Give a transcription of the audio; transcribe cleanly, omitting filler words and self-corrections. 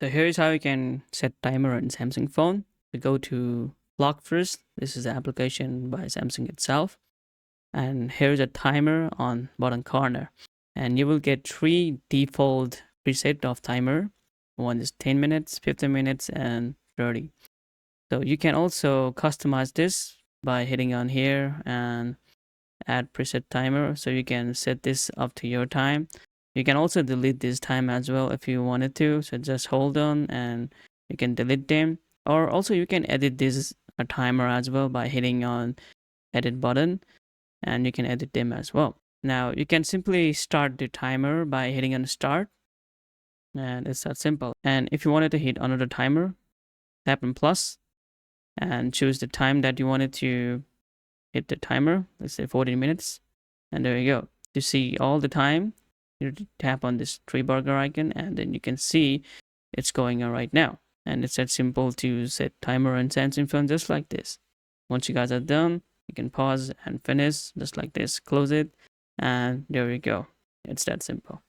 So here's how you can set timer on Samsung phone. We go to clock first. This is the application by Samsung itself. And here's a timer on bottom corner. And you will get three default preset of timer. One is 10 minutes, 15 minutes, and 30. So you can also customize this by hitting on here and add preset timer. So you can set this up to your time. You can also delete this time as well if you wanted to. So just hold on and you can delete them. Or also you can edit this a timer as well by hitting on edit button, and you can edit them as well. Now you can simply start the timer by hitting on start, and it's that simple. And if you wanted to hit another timer, tap on plus and choose the time that you wanted to hit the timer. Let's say 40 minutes, and there you go. To see all the time, you tap on this three burger icon, and then you can see it's going on right now. And it's that simple to set timer on Samsung phone just like this. Once you guys are done, you can pause and finish just like this, close it, and there you go. It's that simple.